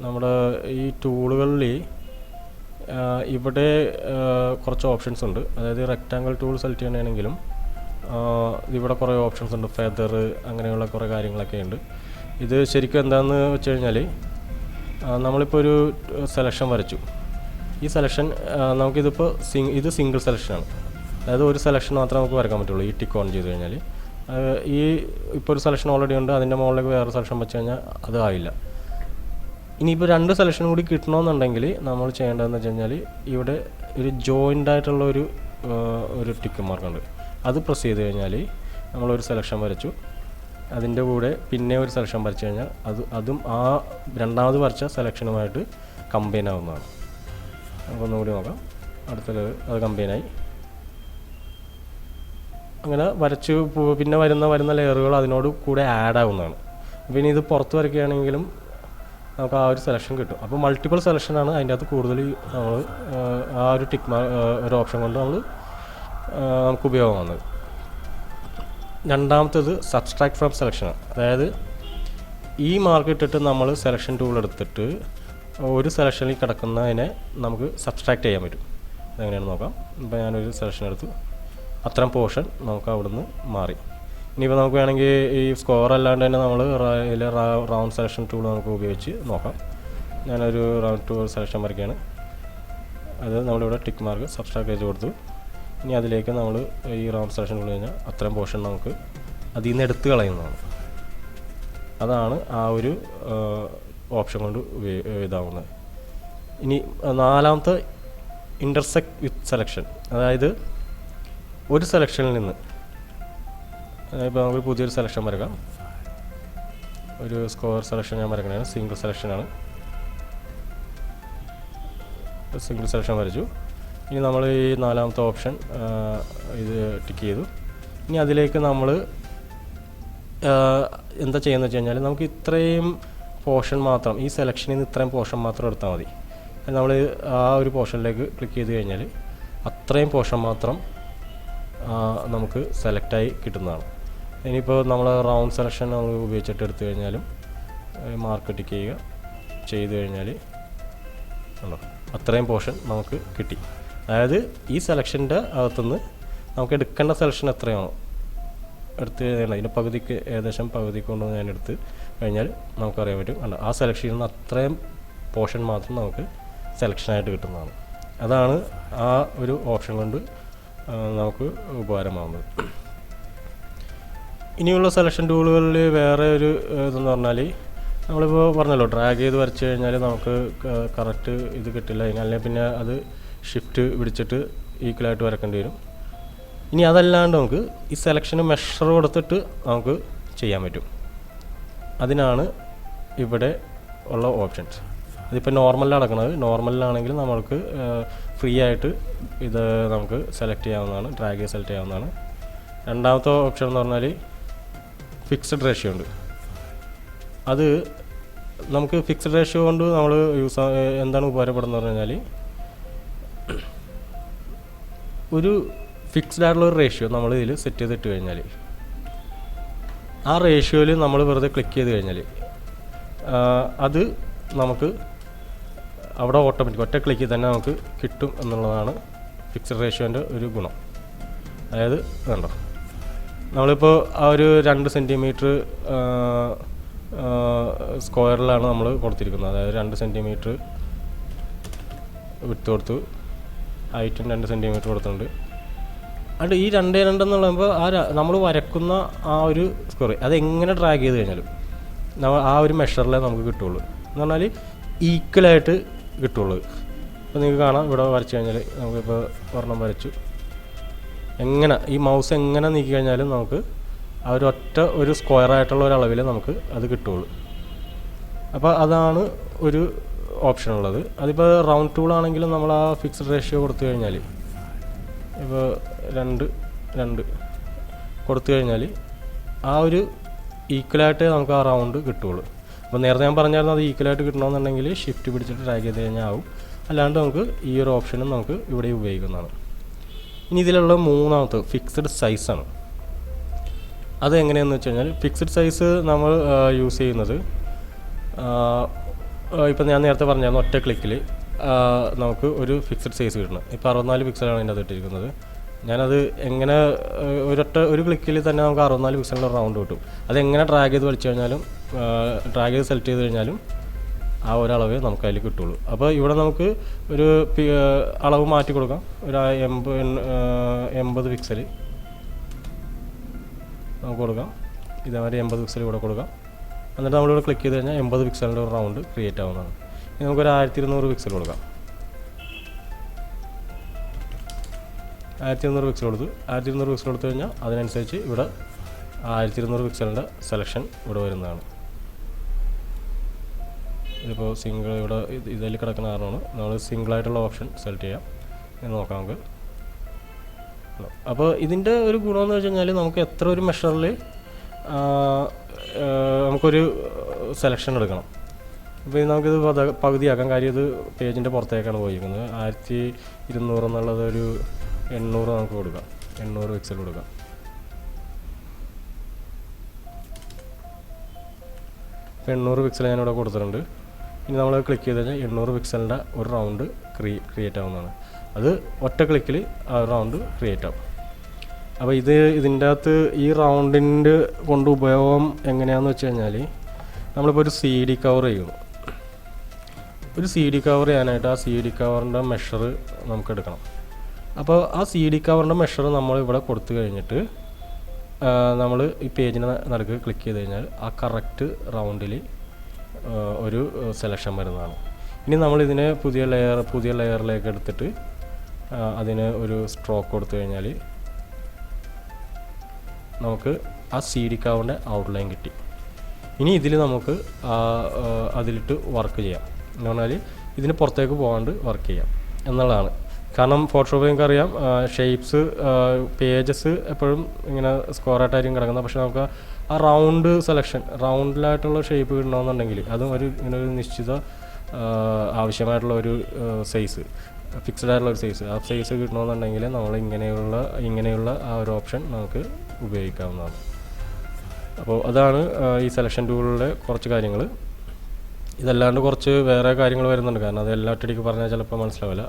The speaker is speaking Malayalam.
നമ്മുടെ ഈ ടൂളുകളിൽ ഇവിടെ കുറച്ച് ഓപ്ഷൻസ് ഉണ്ട്. അതായത് റെക്റ്റാങ്കിൾ ടൂൾ സെലക്ട് ചെയ്യണമെങ്കിലും ഇവിടെ കുറേ ഓപ്ഷൻസ് ഉണ്ട്. ഫെദർ അങ്ങനെയുള്ള കുറേ കാര്യങ്ങളൊക്കെ ഉണ്ട്. ഇത് ശരിക്കും എന്താണെന്ന് വെച്ച് കഴിഞ്ഞാൽ നമ്മളിപ്പോൾ ഒരു സെലക്ഷൻ വരച്ചു. ഈ സെലക്ഷൻ നമുക്കിതിപ്പോൾ ഇത് സിംഗിൾ സെലക്ഷനാണ്. അതായത് ഒരു സെലക്ഷൻ മാത്രമേ നമുക്ക് വരക്കാൻ പറ്റുള്ളൂ. ഈ ടിക്ക് ഓൺ ചെയ്ത് കഴിഞ്ഞാൽ ഈ ഇപ്പോൾ ഒരു സെലക്ഷൻ ഓൾറെഡി ഉണ്ട്, അതിൻ്റെ മുകളിലേക്ക് വേറെ സെലക്ഷൻ വെച്ച് കഴിഞ്ഞാൽ അത് ആയില്ല. ഇനിയിപ്പോൾ രണ്ട് സെലക്ഷൻ കൂടി കിട്ടണമെന്നുണ്ടെങ്കിൽ നമ്മൾ ചെയ്യേണ്ടതെന്ന് വെച്ച് കഴിഞ്ഞാൽ ഇവിടെ ഒരു ജോയിൻ്റ് ആയിട്ടുള്ള ഒരു ടിക്ക് മാർക്കുണ്ട്. അത് പ്രസ് ചെയ്ത് കഴിഞ്ഞാൽ നമ്മളൊരു സെലക്ഷൻ വരച്ചു, അതിൻ്റെ കൂടെ പിന്നെ ഒരു സെലക്ഷൻ വരച്ച് കഴിഞ്ഞാൽ അതും ആ രണ്ടാമത് വരച്ച സെലക്ഷനുമായിട്ട് കമ്പൈൻ ആവുന്നതാണ്. നമുക്കൊന്നുകൂടി നോക്കാം. അടുത്തത് അത് കമ്പൈനായി. അങ്ങനെ വരച്ച് പിന്നെ വരുന്ന ലെയറുകൾ അതിനോട് കൂടെ ആഡ് ആവുന്നതാണ്. പിന്നെ ഇത് പുറത്ത് വരയ്ക്കുകയാണെങ്കിലും നമുക്ക് ആ ഒരു സെലക്ഷൻ കിട്ടും. അപ്പോൾ മൾട്ടിപ്പിൾ സെലക്ഷനാണ് അതിൻ്റെ അകത്ത് കൂടുതൽ നമ്മൾ ആ ഒരു ഒരു ഓപ്ഷൻ കൊണ്ട് നമുക്ക് ഉപയോഗം വന്നത്. രണ്ടാമത്തേത് സബ്സ്ട്രാക്ട് ഫ്രം സെലക്ഷനാണ്. അതായത് ഈ മാർക്ക് ഇട്ടിട്ട് നമ്മൾ സെലക്ഷൻ ടൂൾ എടുത്തിട്ട് ഒരു സെലക്ഷനിൽ കിടക്കുന്നതിനെ നമുക്ക് സബ്സ്ട്രാക്ട് ചെയ്യാൻ പറ്റും. അതെങ്ങനെയാണെന്ന് നോക്കാം. ഇപ്പോൾ ഞാനൊരു സെലക്ഷൻ എടുത്തു, അത്തരം പോർഷൻ നമുക്ക് അവിടുന്ന് മാറി. ഇനിയിപ്പോൾ നമുക്ക് വേണമെങ്കിൽ ഈ സ്കോർ അല്ലാണ്ട് തന്നെ നമ്മൾ ഇതിൽ റൗണ്ട് സെലക്ഷൻ ടൂൾ നമുക്ക് ഉപയോഗിച്ച് നോക്കാം. ഞാനൊരു റൗണ്ട് ടൂൾ സെലക്ഷൻ വരയ്ക്കുകയാണ്. അത് നമ്മളിവിടെ ടിക്ക് മാർക്ക് സബ്സ്ട്രാക്ട് ചെയ്ത് കൊടുത്തു. ഇനി അതിലേക്ക് നമ്മൾ ഈ റൗണ്ട് സെലക്ഷൻ ടൂൾ കഴിഞ്ഞാൽ അത്തരം പോർഷൻ നമുക്ക് അതിൽ നിന്ന് എടുത്ത് കളയുന്നതാണ്. അതാണ് ആ ഒരു ഓപ്ഷൻ കൊണ്ട് ഇതാവുന്നത്. ഇനി നാലാമത്തെ ഇൻ്റർസെക്ട് വിത്ത് സെലക്ഷൻ. അതായത് ഒരു സെലക്ഷനിൽ നിന്ന് ഇപ്പോൾ നമുക്ക് പുതിയൊരു സെലക്ഷൻ വരക്കാം. ഒരു സ്കോർ സെലക്ഷൻ ഞാൻ വരക്കണതാണ്. സിംഗിൾ സെലക്ഷനാണ്. സിംഗിൾ സെലക്ഷൻ വരച്ചു. ഇനി നമ്മൾ ഈ നാലാമത്തെ ഓപ്ഷൻ ഇത് ടിക്ക് ചെയ്തു. ഇനി അതിലേക്ക് നമ്മൾ എന്താ ചെയ്യുന്നത് വെച്ച് കഴിഞ്ഞാൽ നമുക്ക് ഇത്രയും പോർഷൻ മാത്രം, ഈ സെലക്ഷനിൽ നിന്ന് ഇത്രയും പോർഷൻ മാത്രം എടുത്താൽ മതി. നമ്മൾ ആ ഒരു പോർഷനിലേക്ക് ക്ലിക്ക് ചെയ്ത് കഴിഞ്ഞാൽ അത്രയും പോർഷൻ മാത്രം നമുക്ക് സെലക്റ്റായി കിട്ടുന്നതാണ്. ഇനിയിപ്പോൾ നമ്മൾ റൗണ്ട് സെലക്ഷൻ നമ്മൾ ഉപയോഗിച്ചിട്ട് എടുത്തു കഴിഞ്ഞാലും മാർക്ക് ടിക്ക് ചെയ്യുക ചെയ്ത് കഴിഞ്ഞാൽ ഉണ്ടോ അത്രയും പോർഷൻ നമുക്ക് കിട്ടി. അതായത് ഈ സെലക്ഷൻ്റെ അകത്തുനിന്ന് നമുക്ക് എടുക്കേണ്ട സെലക്ഷൻ എത്രയാണോ എടുത്ത് അതിൻ്റെ പകുതിക്ക് ഏകദേശം പകുതിക്ക് കൊണ്ടുവന്ന് ഞാൻ എടുത്ത് കഴിഞ്ഞാൽ നമുക്കറിയാൻ പറ്റും. അല്ല, ആ സെലക്ഷനിൽ നിന്ന് അത്രയും പോർഷൻ മാത്രം നമുക്ക് സെലക്ഷനായിട്ട് കിട്ടുന്നതാണ്. അതാണ് ആ ഒരു ഓപ്ഷൻ കൊണ്ട് നമുക്ക് ഉപകാരമാകുന്നത്. ഇനിയുള്ള സെലക്ഷൻ ടൂളുകളിൽ വേറെ ഒരു ഇതെന്ന് പറഞ്ഞാൽ നമ്മളിപ്പോൾ പറഞ്ഞല്ലോ, ഡ്രാഗ് ചെയ്ത് വരച്ച് കഴിഞ്ഞാൽ നമുക്ക് കറക്റ്റ് ഇത് കിട്ടില്ല. അല്ലെങ്കിൽ പിന്നെ അത് ഷിഫ്റ്റ് പിടിച്ചിട്ട് ഈക്വലായിട്ട് വരക്കേണ്ടി വരും. ഇനി അതല്ലാണ്ട് നമുക്ക് ഈ സെലക്ഷന് മെഷർ കൊടുത്തിട്ട് നമുക്ക് ചെയ്യാൻ പറ്റും. അതിനാണ് ഇവിടെ ഉള്ള ഓപ്ഷൻസ്. ഇതിപ്പോൾ നോർമലിൽ നടക്കുന്നത്. നോർമലിലാണെങ്കിൽ നമ്മൾക്ക് ഫ്രീ ആയിട്ട് ഇത് നമുക്ക് സെലക്ട് ചെയ്യാവുന്നതാണ്, ഡ്രാഗ് ചെയ്ത് സെലക്ട് ചെയ്യാവുന്നതാണ്. രണ്ടാമത്തെ ഓപ്ഷൻ എന്ന് പറഞ്ഞാൽ ഫിക്സഡ് റേഷ്യോ ഉണ്ട്. അത് നമുക്ക് ഫിക്സഡ് റേഷ്യോ കൊണ്ട് നമ്മൾ എന്താണ് ഉപകാരപ്പെടുന്നത് പറഞ്ഞു കഴിഞ്ഞാൽ ഒരു ഫിക്സ്ഡ് ആയിട്ടുള്ള ഒരു റേഷ്യോ നമ്മൾ ഇതിൽ സെറ്റ് ചെയ്തിട്ട് കഴിഞ്ഞാൽ ആ റേഷ്യോയിൽ നമ്മൾ വെറുതെ ക്ലിക്ക് ചെയ്ത് കഴിഞ്ഞാൽ അത് നമുക്ക് അവിടെ ഓട്ടോമാറ്റിക് ഒറ്റ ക്ലിക്കിൽ തന്നെ നമുക്ക് കിട്ടും എന്നുള്ളതാണ് ഫിക്സഡ് റേഷ്യോൻ്റെ ഒരു ഗുണം. അതായത് കണ്ടോ, നമ്മളിപ്പോൾ ആ ഒരു 2 സെൻറ്റിമീറ്റർ സ്ക്വയറിലാണ് നമ്മൾ കൊടുത്തിരിക്കുന്നത്. അതായത് 2 സെൻറ്റിമീറ്റർ വിട്ട് കൊടുത്തു, ഹൈറ്റും 2 സെൻറ്റിമീറ്റർ കൊടുത്തിട്ടുണ്ട്. അത് ഈ 2 എന്ന് പറയുമ്പോൾ നമ്മൾ വരക്കുന്ന ആ ഒരു സ്ക്വയർ അതെങ്ങനെ ഡ്രാഗ് ചെയ്ത് കഴിഞ്ഞാലും ആ ഒരു മെഷറിലേ നമുക്ക് കിട്ടുള്ളൂ. എന്ന് പറഞ്ഞാൽ ഈക്വലായിട്ട് കിട്ടുള്ളൂ. ഇപ്പോൾ നിങ്ങൾക്ക് കാണാം, ഇവിടെ വരച്ച് കഴിഞ്ഞാൽ നമുക്കിപ്പോൾ ഒരെണ്ണം വരച്ചു, എങ്ങനെ ഈ മൗസ് എങ്ങനെ നീക്കി കഴിഞ്ഞാലും നമുക്ക് ആ ഒരു സ്ക്വയറായിട്ടുള്ള ഒരു അളവിൽ നമുക്ക് അത് കിട്ടുള്ളൂ. അപ്പോൾ അതാണ് ഒരു ഓപ്ഷൻ ഉള്ളത്. അതിപ്പോൾ റൗണ്ട് ടൂളാണെങ്കിലും നമ്മൾ ആ ഫിക്സ്ഡ് റേഷ്യോ കൊടുത്തു കഴിഞ്ഞാൽ ഇപ്പോൾ 2 കൊടുത്തു കഴിഞ്ഞാൽ ആ ഒരു ഈക്വലായിട്ട് നമുക്ക് ആ റൗണ്ട് കിട്ടുള്ളൂ. അപ്പോൾ നേരത്തെ ഞാൻ പറഞ്ഞായിരുന്നു, അത് ഈക്വലായിട്ട് കിട്ടണമെന്നുണ്ടെങ്കിൽ ഷിഫ്റ്റ് പിടിച്ചിട്ട് ഡ്രാഗ് ചെയ്ത് കഴിഞ്ഞാൽ ആവും. അല്ലാണ്ട് നമുക്ക് ഈ ഒരു ഓപ്ഷനും നമുക്ക് ഇവിടെ ഉപയോഗിക്കുന്നതാണ്. ഇനി ഇതിലുള്ള മൂന്നാമത്തെ ഫിക്സഡ് സൈസാണ്. അത് എങ്ങനെയാണെന്ന് വെച്ച് കഴിഞ്ഞാൽ ഫിക്സഡ് സൈസ് നമ്മൾ യൂസ് ചെയ്യുന്നത് ഇപ്പം ഞാൻ നേരത്തെ പറഞ്ഞായിരുന്നു ഒറ്റ ക്ലിക്കിൽ നമുക്ക് ഒരു ഫിക്സഡ് സൈസ് കിട്ടണം. ഇപ്പോൾ 64 പിക്സലാണ് അതിൻ്റെ അത് ഇട്ടിരിക്കുന്നത്. ഞാനത് എങ്ങനെ ഒരു ക്ലിക്കിൽ തന്നെ നമുക്ക് 64 പിക്സലിൻ്റെ റൗണ്ട് കിട്ടും. അതെങ്ങനെ ഡ്രാഗ് ചെയ്ത് വലിച്ചു കഴിഞ്ഞാലും ഡ്രാഗ് ചെയ്ത് സെലക്ട് ചെയ്ത് കഴിഞ്ഞാലും ആ ഒരളവേ നമുക്ക് അതിൽ കിട്ടുള്ളൂ. അപ്പോൾ ഇവിടെ നമുക്ക് ഒരു അളവ് മാറ്റി കൊടുക്കാം. ഒരു 80 പിക്സൽ നമുക്ക് കൊടുക്കാം. ഇതേമാതിരി 80 പിക്സൽ ഇവിടെ കൊടുക്കാം. എന്നിട്ട് നമ്മളിവിടെ ക്ലിക്ക് ചെയ്ത് കഴിഞ്ഞാൽ 80 പിക്സലിൻ്റെ ഒരു റൗണ്ട് ക്രിയേറ്റ് ആവുന്നതാണ്. ഇനി നമുക്കൊരു 1200 പിക്സൽ കൊടുക്കാം. 1200 പിക്സൽ കൊടുത്തു. 1200 പിക്സൽ കൊടുത്തു കഴിഞ്ഞാൽ അതിനനുസരിച്ച് ഇവിടെ 1200 പിക്സലിൻ്റെ സെലക്ഷൻ ഇവിടെ വരുന്നതാണ്. ഇതിപ്പോൾ സിംഗിൾ ഇവിടെ ഇതിൽ കിടക്കുന്ന കാരണമാണ് നമ്മൾ സിംഗിളായിട്ടുള്ള ഓപ്ഷൻ സെലക്ട് ചെയ്യാം. എന്ന് നോക്കാം നമുക്ക്. അപ്പോൾ ഇതിൻ്റെ ഒരു ഗുണമെന്ന് വെച്ച് കഴിഞ്ഞാൽ നമുക്ക് എത്ര ഒരു മെഷറിൽ നമുക്കൊരു സെലക്ഷൻ എടുക്കണം. അപ്പോൾ ഇത് നമുക്കിത് പകുതിയാക്കാം. കാര്യം ഇത് പേജിൻ്റെ പുറത്തേക്കാണ് പോയിരിക്കുന്നത്. 1200 എന്നുള്ളത് ഒരു 800 നമുക്ക് കൊടുക്കാം. 800 പിക്സൽ കൊടുക്കാം. ഇപ്പോൾ 800 പിക്സൽ ഞാനിവിടെ കൊടുത്തിട്ടുണ്ട്. ഇനി നമ്മൾ ക്ലിക്ക് ചെയ്ത് കഴിഞ്ഞാൽ 800 പിക്സലിൻ്റെ ഒരു റൗണ്ട് ക്രിയേറ്റ് ആവുന്നതാണ്. അത് ഒറ്റ ക്ലിക്കിൽ ആ റൗണ്ട് ക്രിയേറ്റ് ആവും. അപ്പോൾ ഇതിൻ്റെ അകത്ത് ഈ റൗണ്ടിൻ്റെ കൊണ്ട് ഉപയോഗം എങ്ങനെയാണെന്ന് വെച്ച് കഴിഞ്ഞാൽ നമ്മളിപ്പോൾ ഒരു സി ഡി കവർ ചെയ്യുന്നു. ഒരു സി ഡി കവർ ചെയ്യാനായിട്ട് ആ സി ഡി കവറിൻ്റെ മെഷർ നമുക്ക് എടുക്കണം. അപ്പോൾ ആ സി ഡി കവറിൻ്റെ മെഷർ നമ്മൾ ഇവിടെ കൊടുത്തു കഴിഞ്ഞിട്ട് നമ്മൾ ഈ പേജിന് നടുക്ക് ക്ലിക്ക് ചെയ്ത് കഴിഞ്ഞാൽ ആ കറക്റ്റ് റൗണ്ടിൽ ഒരു സെലക്ഷൻ വരുന്നതാണ്. ഇനി നമ്മളിതിനെ പുതിയ ലെയറിലേക്ക് എടുത്തിട്ട് അതിന് ഒരു സ്ട്രോക്ക് കൊടുത്തു കഴിഞ്ഞാൽ നമുക്ക് ആ സി ഡി കവറിൻ്റെ ഔട്ട്ലൈൻ കിട്ടി. ഇനി ഇതിൽ നമുക്ക് അതിലിട്ട് വർക്ക് ചെയ്യാം. എന്ന് പറഞ്ഞാൽ ഇതിന് പുറത്തേക്ക് പോകാണ്ട് വർക്ക് ചെയ്യാം എന്നുള്ളതാണ്. കാരണം ഫോട്ടോഷോപ്പിൽ നിങ്ങൾക്കറിയാം ഷേപ്സ് പേജസ് എപ്പോഴും ഇങ്ങനെ സ്ക്വയറായിട്ടായിരിക്കും കിടക്കുന്നത്. പക്ഷേ നമുക്ക് ആ റൗണ്ട് സെലക്ഷൻ റൗണ്ടിലായിട്ടുള്ള ഷേപ്പ് കിട്ടണമെന്നുണ്ടെങ്കിൽ അതും ഇങ്ങനെ ഒരു നിശ്ചിത ആവശ്യമായിട്ടുള്ള ഒരു സൈസ് ഫിക്സഡ് ആയിട്ടുള്ള ഒരു സൈസ് ആ സൈസ് കിട്ടണമെന്നുണ്ടെങ്കിൽ നമ്മൾ ഇങ്ങനെയുള്ള ആ ഒരു ഓപ്ഷൻ നമുക്ക് ഉപയോഗിക്കാവുന്നതാണ്. അപ്പോൾ അതാണ് ഈ സെലക്ഷൻ ടൂളിലെ കുറച്ച് കാര്യങ്ങൾ. ഇതല്ലാണ്ട് കുറച്ച് വേറെ കാര്യങ്ങൾ വരുന്നുണ്ട്. കാരണം അത് എല്ലാ ഒറ്റടിക്ക് പറഞ്ഞാൽ ചിലപ്പോൾ മനസ്സിലാവില്ല.